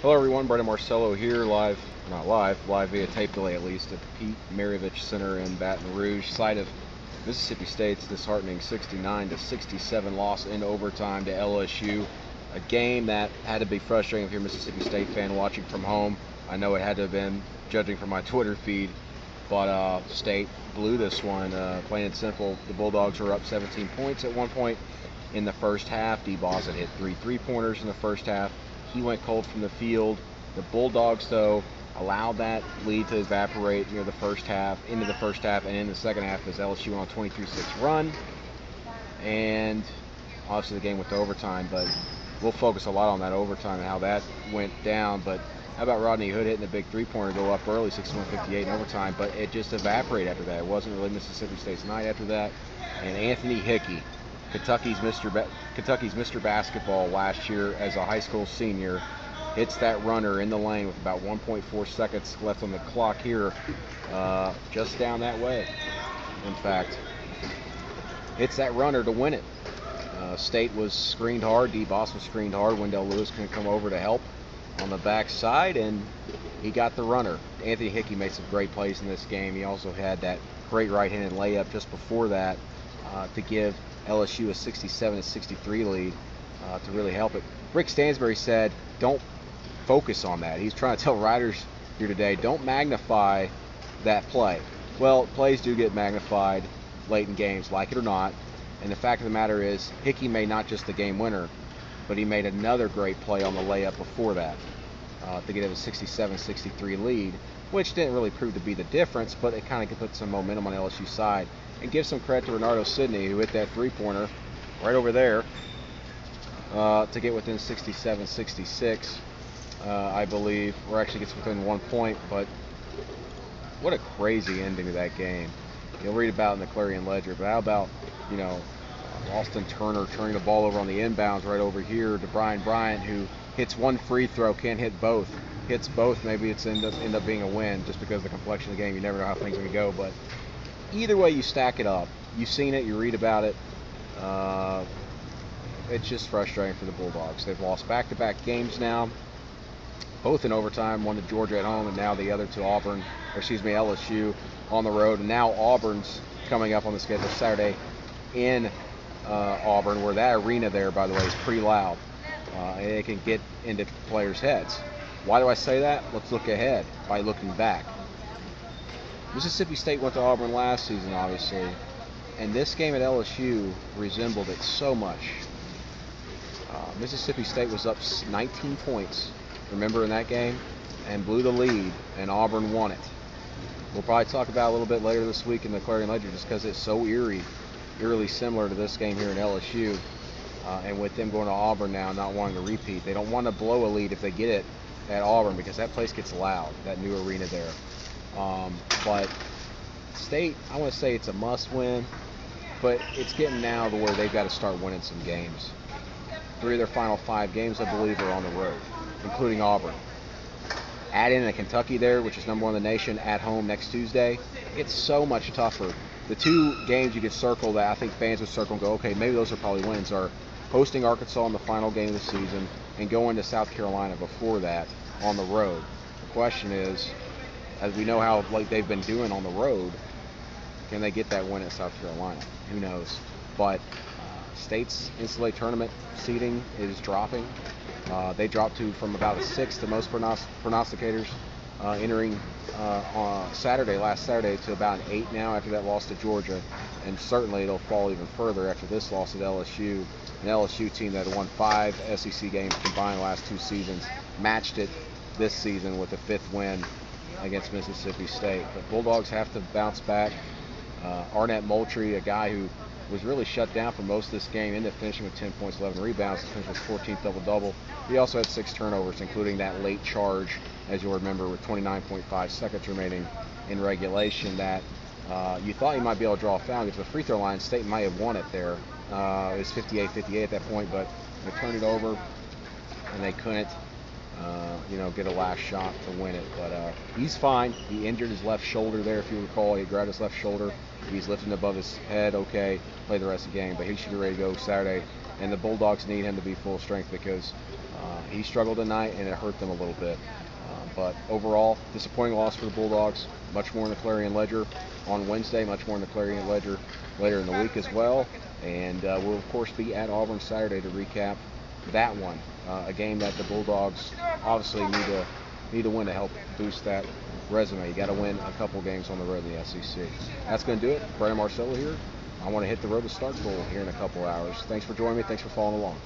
Hello everyone, Brandon Marcello here, live via tape delay at least, at the Pete Maravich Center in Baton Rouge, site of Mississippi State's disheartening 69-67 loss in overtime to LSU. A game that had to be frustrating if you're a Mississippi State fan watching from home. I know it had to have been, judging from my Twitter feed, but State blew this one, plain and simple. The Bulldogs were up 17 points at one point in the first half. D. Bosset hit three three-pointers in the first half. He went cold from the field. The Bulldogs, though, allowed that lead to evaporate near the first half, into the first half, and in the second half as LSU went on a 23-6 run. And obviously the game went to overtime, but we'll focus a lot on that overtime and how that went down. But how about Rodney Hood hitting a big three-pointer to go up early, 61-58 in overtime, but it just evaporated after that. It wasn't really Mississippi State's night after that. And Anthony Hickey, Kentucky's Mr. Basketball last year as a high school senior, hits that runner in the lane with about 1.4 seconds left on the clock here, just down that way. In fact, hits that runner to win it. State was screened hard. D. Boss was screened hard. Wendell Lewis couldn't come over to help on the backside, and he got the runner. Anthony Hickey made some great plays in this game. He also had that great right-handed layup just before that to give LSU a 67-63 lead to really help it. Rick Stansbury said, don't focus on that. He's trying to tell writers here today, don't magnify that play. Well, plays do get magnified late in games, like it or not. And the fact of the matter is, Hickey made not just the game winner, but he made another great play on the layup before that to get it a 67-63 lead, which didn't really prove to be the difference, but it kind of put some momentum on LSU's side. And give some credit to Renardo Sidney, who hit that three-pointer right over there to get within 67-66, I believe, or actually gets within 1 point. But what a crazy ending to that game. You'll read about it in the Clarion-Ledger, but how about, Austin Turner turning the ball over on the inbounds right over here to Brian Bryant, who hits one free throw, can't hit both. Hits both, maybe it's end up being a win just because of the complexion of the game. You never know how things are going to go, but either way you stack it up, you've seen it, you read about it, it's just frustrating for the Bulldogs. They've lost back-to-back games now, both in overtime, one to Georgia at home, and now the other to LSU on the road. And now Auburn's coming up on the schedule Saturday in Auburn, where that arena there, by the way, is pretty loud, and it can get into players' heads. Why do I say that? Let's look ahead by looking back. Mississippi State went to Auburn last season, obviously, and this game at LSU resembled it so much. Mississippi State was up 19 points, remember, in that game, and blew the lead, and Auburn won it. We'll probably talk about it a little bit later this week in the Clarion-Ledger just because it's so eerily similar to this game here in LSU, and with them going to Auburn now not wanting to repeat. They don't want to blow a lead if they get it at Auburn because that place gets loud, that new arena there. But State, I want to say it's a must-win, but it's getting now to where they've got to start winning some games. 3 of their final 5 games, I believe, are on the road, including Auburn. Add in a Kentucky there, which is #1 in the nation, at home next Tuesday. It's so much tougher. The 2 games you could circle that I think fans would circle and go, okay, maybe those are probably wins, are hosting Arkansas in the final game of the season and going to South Carolina before that on the road. The question is, as we know how like they've been doing on the road, can they get that win at South Carolina? Who knows? But State's NCAA tournament seeding is dropping. They dropped from about a 6 to most prognosticators entering on last Saturday, to about an 8 now after that loss to Georgia, and certainly it'll fall even further after this loss at LSU. An LSU team that won 5 SEC games combined last 2 seasons, matched it this season with a 5th win against Mississippi State. But Bulldogs have to bounce back. Arnett Moultrie, a guy who was really shut down for most of this game, ended up finishing with 10 points, 11 rebounds, to finish with 14th double-double. He also had 6 turnovers, including that late charge, as you'll remember, with 29.5 seconds remaining in regulation, that you thought you might be able to draw a foul because the free throw line, State might have won it there. It was 58-58 at that point, but they turned it over, and they couldn't get a last shot to win it. But he's fine. He injured his left shoulder there, if you recall. He grabbed his left shoulder. He's lifting above his head, okay, play the rest of the game. But he should be ready to go Saturday. And the Bulldogs need him to be full strength because He struggled tonight, and it hurt them a little bit. But overall, disappointing loss for the Bulldogs. Much more in the Clarion-Ledger on Wednesday, much more in the Clarion-Ledger later in the week as well. And we'll, of course, be at Auburn Saturday to recap that one, a game that the Bulldogs obviously need to win to help boost that resume. You got to win a couple games on the road in the SEC. That's going to do it. Brandon Marcello here. I want to hit the road to Starkville here in a couple hours. Thanks for joining me. Thanks for following along.